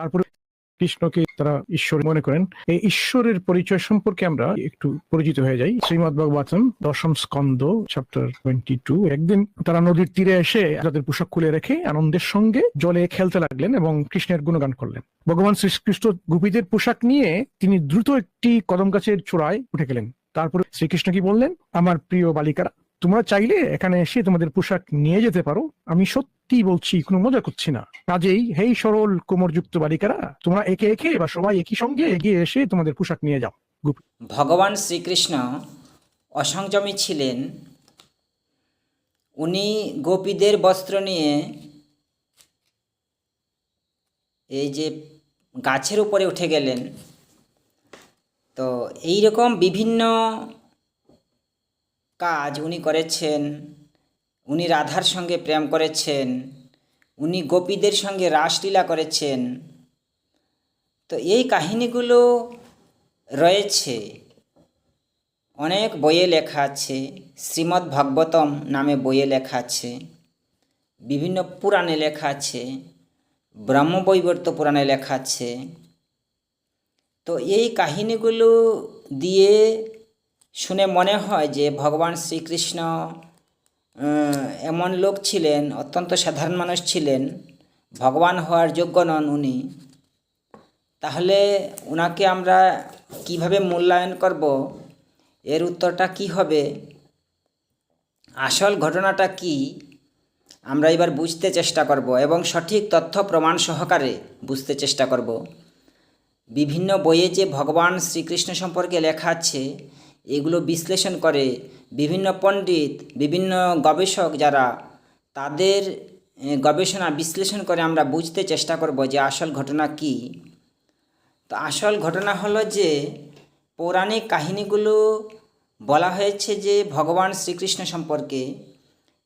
তারপরে কৃষ্ণকে তারা ঈশ্বর মনে করেন। এই ঈশ্বরের পরিচয় সম্পর্কে আমরা একটু পরিচিত হয়ে যাই। শ্রীমদ্ ভাগবতম 10ম স্কন্ধ চ্যাপ্টার 22। একদিন তারা নদীর তীরে এসে তাদের পোশাক খুলে রেখে আনন্দের সঙ্গে জলে খেলতে লাগলেন এবং কৃষ্ণের গুণগান করলেন। ভগবান শ্রীকৃষ্ণ গোপীদের পোশাক নিয়ে তিনি দ্রুত একটি কদম গাছের চূড়ায় উঠে গেলেন। তারপরে শ্রীকৃষ্ণ কি বললেন, আমার প্রিয় বালিকারা, তোমরা চাইলে এখানে এসে তোমাদের পোশাক নিয়ে যেতে পারো, আমি সত্যি বলছি, কোনো মজা করছি না। কাজেই হেই সরল কোমরযুক্ত বালিকারা, তোমরা একে একে বা সবাই একই সঙ্গে এগিয়ে এসে তোমাদের পোশাক নিয়ে যাও। ভগবান শ্রীকৃষ্ণ অসংযমী ছিলেন। উনি গোপীদের বস্ত্র নিয়ে এই যে গাছের উপরে উঠে গেলেন। তো এই রকম বিভিন্ন কাজ উনি করেছেন। উনি রাধার সঙ্গে প্রেম করেছেন, উনি গোপীদের সঙ্গে রাসলীলা করেছেন। তো এই কাহিনীগুলো রয়েছে, অনেক বইয়ে লেখা আছে। শ্রীমদ্ ভাগবতম নামে বইয়ে লেখা আছে, বিভিন্ন পুরাণে লেখা আছে, ব্রহ্মবৈবর্ত পুরাণে লেখা আছে। তো এই কাহিনীগুলো দিয়ে শুনে মনে হয় যে ভগবান শ্রীকৃষ্ণ এমন লোক ছিলেন, অত্যন্ত সাধারণ মানুষ ছিলেন, ভগবান হওয়ার যোগ্য নন উনি। তাহলে ওনাকে আমরা কিভাবে মূল্যায়ন করব, এর উত্তরটা কি হবে, আসল ঘটনাটা কি, আমরা এবার বুঝতে চেষ্টা করব এবং সঠিক তথ্য প্রমাণ সহকারে বুঝতে চেষ্টা করব। বিভিন্ন বইয়ে যে ভগবান শ্রীকৃষ্ণ সম্পর্কে লেখা আছে, এগুলো বিশ্লেষণ করে বিভিন্ন পণ্ডিত, বিভিন্ন গবেষক যারা, তাদের গবেষণা বিশ্লেষণ করে আমরা বুঝতে চেষ্টা করব যে আসল ঘটনা কি। তো আসল ঘটনা হলো যে পৌরাণিক কাহিনীগুলো বলা হয়েছে যে ভগবান শ্রীকৃষ্ণ সম্পর্কে,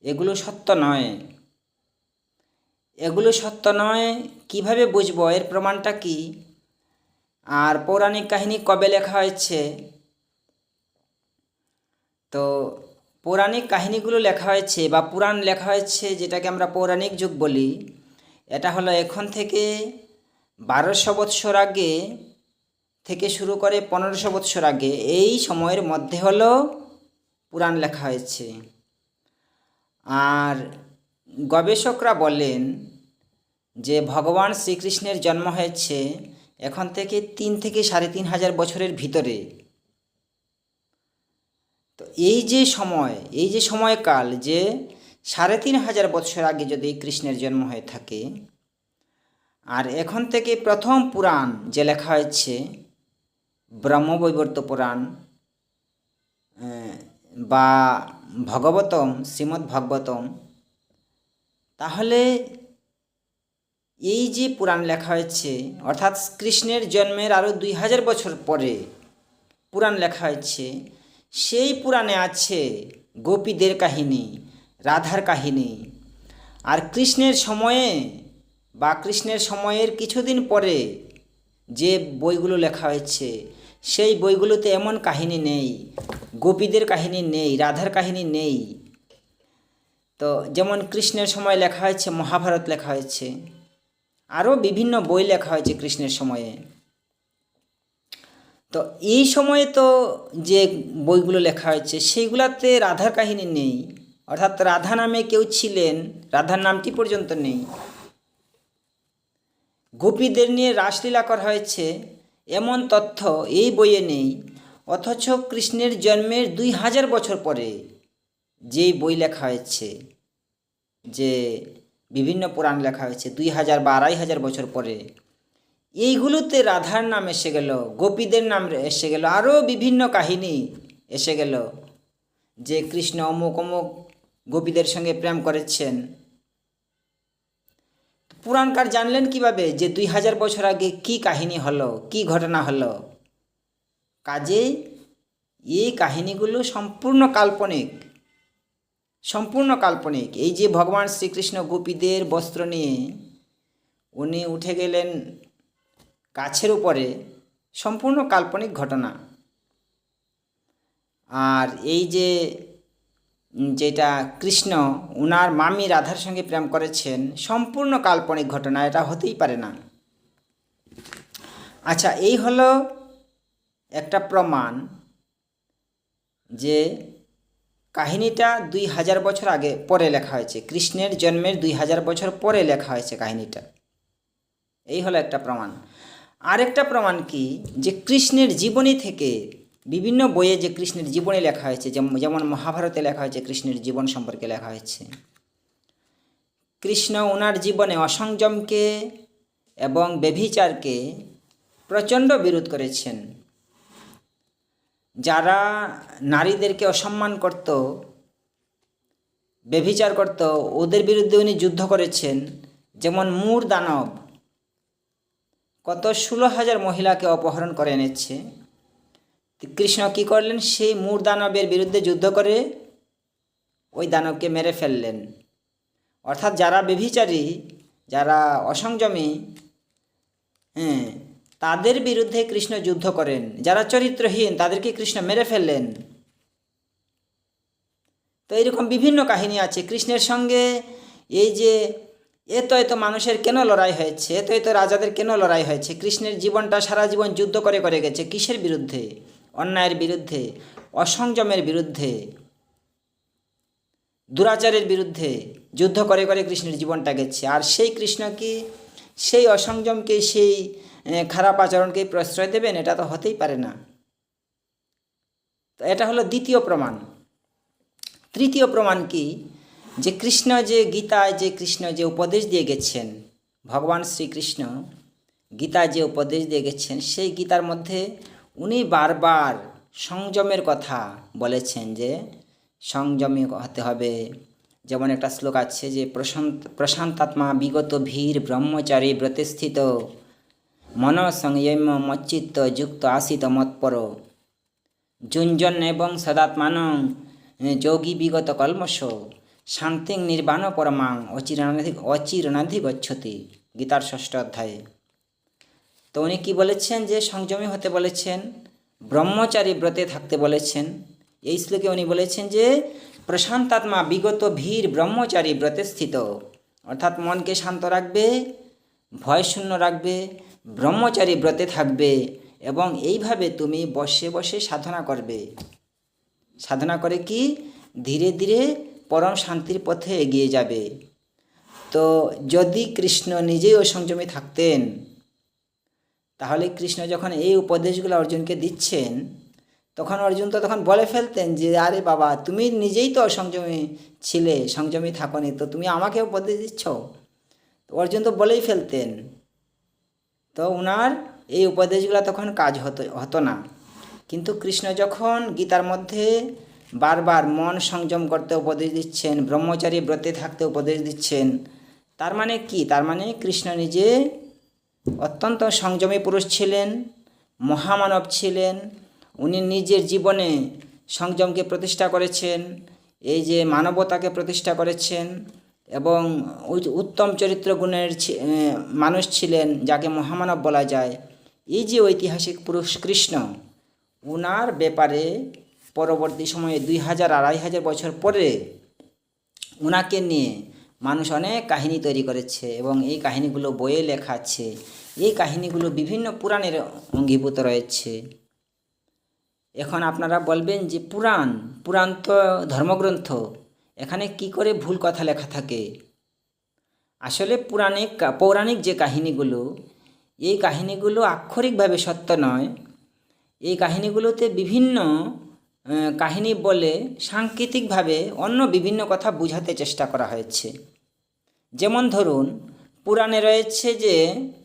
এগুলো সত্য নয়। এগুলো সত্য নয় কিভাবে বুঝবো, এর প্রমাণটা কি? আর পৌরাণিক কাহিনী কবে লেখা হয়েছে? তো পৌরাণিক কাহিনীগুলো লেখা হয়েছে বা পুরাণ লেখা হয়েছে, যেটাকে আমরা পৌরাণিক যুগ বলি, এটা হলো এখন থেকে 1200 বৎসর আগে থেকে শুরু করে 1500 বৎসর আগে, এই সময়ের মধ্যে হলো পুরাণ লেখা হয়েছে। আর গবেষকরা বলেন যে ভগবান শ্রীকৃষ্ণের জন্ম হয়েছে এখন থেকে 3 থেকে 3500 বছরের ভিতরে। তো এই যে সময়কাল, যে 3500 বছর আগে যদি কৃষ্ণের জন্ম হয়ে থাকে, আর এখন থেকে প্রথম পুরাণ যে লেখা হয়েছে ব্রহ্মবৈবর্ত পুরাণ বা ভাগবতম, শ্রীমদ্ ভাগবতম, তাহলে এই যে পুরাণ লেখা হয়েছে, অর্থাৎ কৃষ্ণের জন্মের আরও 2000 বছর পরে পুরাণ লেখা হয়েছে, সেই পুরাণে আছে গোপীদের কাহিনী, রাধার কাহিনী। আর কৃষ্ণের সময়ে বা কৃষ্ণের সময়ের কিছুদিন পরে যে বইগুলো লেখা হয়েছে, সেই বইগুলোতে এমন কাহিনী নেই, গোপীদের কাহিনী নেই, রাধার কাহিনী নেই। তো যেমন কৃষ্ণের সময় লেখা হয়েছে মহাভারত লেখা হয়েছে, আরও বিভিন্ন বই লেখা হয়েছে কৃষ্ণের সময়ে। তো এই সময়ে তো যে বইগুলো লেখা হয়েছে সেইগুলাতে রাধার কাহিনী নেই, অর্থাৎ রাধা নামে কেউ ছিলেন, রাধার নামটি পর্যন্ত নেই। গোপীদের নিয়ে রাসলীলা করা হয়েছে এমন তথ্য এই বইয়ে নেই। অথচ কৃষ্ণের জন্মের 2000 বছর পরে যেই বই লেখা হয়েছে, যে বিভিন্ন পুরাণ লেখা হয়েছে 2000 বা 2500 বছর পরে, এইগুলোতে রাধার নাম এসে গেল, গোপীদের নাম এসে গেল, আরও বিভিন্ন কাহিনী এসে গেল যে কৃষ্ণ অমুক অমুক গোপীদের সঙ্গে প্রেম করেছেন। পুরাণকার জানলেন কিভাবে যে 2000 বছর আগে কি কাহিনী হলো, কি ঘটনা হলো? কাজেই এই কাহিনীগুলো সম্পূর্ণ কাল্পনিক, সম্পূর্ণ কাল্পনিক। এই যে ভগবান শ্রীকৃষ্ণ গোপীদের বস্ত্র নিয়ে উনি উঠে গেলেন গাছের উপরে, সম্পূর্ণ কাল্পনিক ঘটনা। আর এই যে যেটা কৃষ্ণ উনার মামি রাধার সঙ্গে প্রেম করেছেন, সম্পূর্ণ কাল্পনিক ঘটনা, এটা হতেই পারে না। আচ্ছা, এই হলো একটা প্রমাণ যে কাহিনীটা 2000 বছর আগে পরে লেখা হয়েছে, কৃষ্ণের জন্মের 2000 বছর পরে লেখা হয়েছে কাহিনীটা। এই হলো একটা প্রমাণ। আরেকটা প্রমাণ কি, যে কৃষ্ণের জীবনী থেকে বিভিন্ন বইয়ে যে কৃষ্ণের জীবনী লেখা হয়েছে, যেমন মহাভারতে লেখা হয়েছে, কৃষ্ণের জীবন সম্পর্কে লেখা হয়েছে। কৃষ্ণ ওনার জীবনে অসংযমকে এবং ব্যভিচারকে প্রচণ্ড বিরোধ করেছেন। যারা নারীদেরকে অসম্মান করত, ব্যভিচার করত, ওদের বিরুদ্ধে উনি যুদ্ধ করেছেন। যেমন মূর দানব কত 16,000 মহিলাকে অপহরণ করে এনেছে। কৃষ্ণ কি করলেন, সেই মূর দানবের বিরুদ্ধে যুদ্ধ করে ওই দানবকে মেরে ফেললেন। অর্থাৎ যারা ব্যভিচারী, যারা অসংযমী, তাদের বিরুদ্ধে কৃষ্ণ যুদ্ধ করেন। যারা চরিত্রহীন তাদেরকে কৃষ্ণ মেরে ফেললেন। তো এরকম বিভিন্ন কাহিনী আছে কৃষ্ণের সঙ্গে। এই যে এত মানুষের কেন লড়াই হয়েছে, এত রাজাদের কেন লড়াই হয়েছে, কৃষ্ণের জীবনটা সারা জীবন যুদ্ধ করে গেছে। কিসের বিরুদ্ধে? অন্যায়ের বিরুদ্ধে, অসংযমের বিরুদ্ধে, দুরাচারের বিরুদ্ধে যুদ্ধ করে কৃষ্ণের জীবনটা গেছে। আর সেই কৃষ্ণ কি সেই অসংযমকে, সেই খারাপ আচরণকে প্রশ্রয় দেবেন? এটা তো হতেই পারে না। তো এটা হলো দ্বিতীয় প্রমাণ। তৃতীয় প্রমাণ কি, যে কৃষ্ণ যে গীতায় যে কৃষ্ণ যে উপদেশ দিয়ে গেছেন, ভগবান শ্রীকৃষ্ণ গীতায় যে উপদেশ দিয়ে গেছেন, সেই গীতার মধ্যে উনি বারবার সংযমের কথা বলেছেন, যে সংযমী হতে হবে। যেমন একটা শ্লোক আছে যে প্রশান্তাত্মা বিগত ভীর ব্রহ্মচারী ব্রতে স্থিত মন সংযম মচ্চিত্ত যুক্ত আসিত মৎপর যুঞ্জন এবং সদাত্মান যোগী বিগত কলমশ শান্তিং নির্বাণ পরমাং অচিরনাধি গচ্ছতি, গীতার 6ষ্ঠ অধ্যায়ে। তো উনি কী বলেছেন, যে সংযমী হতে বলেছেন, ব্রহ্মচারী ব্রতে থাকতে বলেছেন। এই শ্লোকে উনি বলেছেন যে প্রশান্তাত্মা বিগত ভীর ব্রহ্মচারী ব্রতে স্থিত, অর্থাৎ মনকে শান্ত রাখবে, ভয়শূন্য রাখবে, ব্রহ্মচারী ব্রতে থাকবে, এবং এইভাবে তুমি বসে বসে সাধনা করবে। সাধনা করে কি ধীরে ধীরে পরম শান্তির পথে এগিয়ে যাবে। তো যদি কৃষ্ণ নিজেই অসংযমী থাকতেন, তাহলে কৃষ্ণ যখন এই উপদেশগুলো অর্জুনকে দিচ্ছেন, তখন অর্জুন তো তখন বলে ফেলতেন যে আরে বাবা, তুমি নিজেই তো অসংযমী ছিলে, সংযমী থাকনি, তো তুমি আমাকে উপদেশ দিচ্ছ। তো অর্জুন তো বলেই ফেলতেন। তো ওনার এই উপদেশগুলো তখন কাজ হতো না। কিন্তু কৃষ্ণ যখন গীতার মধ্যে বারবার মন সংযম করতে উপদেশ দিচ্ছেন, ব্রহ্মচারী ব্রতে থাকতে উপদেশ দিচ্ছেন, তার মানে কি? তার মানে কৃষ্ণ নিজে অত্যন্ত সংযমী পুরুষ ছিলেন, মহামানব ছিলেন। উনি নিজের জীবনে সংযমকে প্রতিষ্ঠা করেছেন, এই যে মানবতাকে প্রতিষ্ঠা করেছেন, এবং উত্তম চরিত্র গুণের মানুষ ছিলেন, যাকে মহামানব বলা যায়। এই যে ঐতিহাসিক পুরুষ কৃষ্ণ, উনার ব্যাপারে পরবর্তী সময়ে 2000-2500 বছর পরে উনাকে নিয়ে মানুষ অনেক কাহিনী তৈরি করেছে, এবং এই কাহিনীগুলো বইয়ে লেখা আছে। এই কাহিনীগুলো বিভিন্ন পুরাণের অঙ্গীভূত রয়েছে। এখন আপনারা বলবেন যে পুরাণ তো ধর্মগ্রন্থ, এখানে কি করে ভুল কথা লেখা থাকে? আসলে পৌরাণিক যে কাহিনীগুলো, এই কাহিনীগুলো আক্ষরিকভাবে সত্য নয়। এই কাহিনীগুলোতে বিভিন্ন কাহিনী বলে সাংকেতিকভাবে অন্য বিভিন্ন কথা বোঝাতে চেষ্টা করা হয়েছে। যেমন ধরুন, পুরাণে রয়েছে যে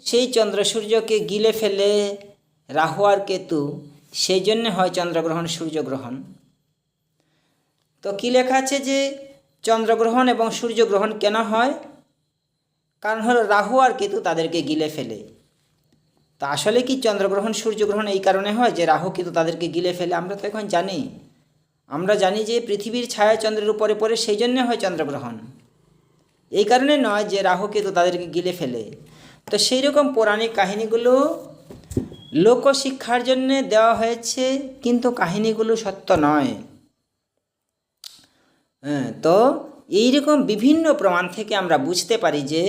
সেই চন্দ্র সূর্যকে গিলে ফেলে রাহু আর কেতু, সেই জন্য হয় চন্দ্রগ্রহণ সূর্যগ্রহণ। তো কী লেখা আছে যে চন্দ্রগ্রহণ এবং সূর্যগ্রহণ কেন হয়? কারণ হলো রাহু আর কেতু তাদেরকে গিলে ফেলে। তা আসলে কি চন্দ্রগ্রহণ সূর্যগ্রহণ এই কারণে হয় যে রাহু কেতু তাদেরকে গিলে ফেলে? আমরা তো এখন জানি, আমরা জানি যে পৃথিবীর ছায়া চন্দ্রের উপরে পড়ে, সেই জন্য হয় চন্দ্রগ্রহণ। এই কারণে নয় যে রাহু কেতু তাদেরকে গিলে ফেলে। তো সেই রকম পৌরাণিক কাহিনীগুলো লোকশিক্ষার জন্যে দেওয়া হয়েছে, কিন্তু কাহিনীগুলো সত্য নয়। তো এইরকম বিভিন্ন প্রমাণ থেকে আমরা বুঝতে পারি যে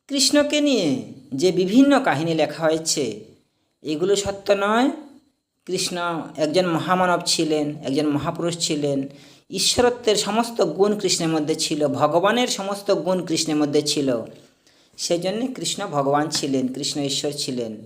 কৃষ্ণকে নিয়ে যে বিভিন্ন কাহিনী লেখা হয়েছে, এগুলো সত্য নয়। কৃষ্ণ একজন মহামানব ছিলেন, একজন মহাপুরুষ ছিলেন। ঈশ্বরত্বের সমস্ত গুণ কৃষ্ণের মধ্যে ছিল, ভগবানের সমস্ত গুণ কৃষ্ণের মধ্যে ছিল। সেই জন্যে কৃষ্ণ ভগবান ছিলেন, কৃষ্ণ ঈশ্বর ছিলেন।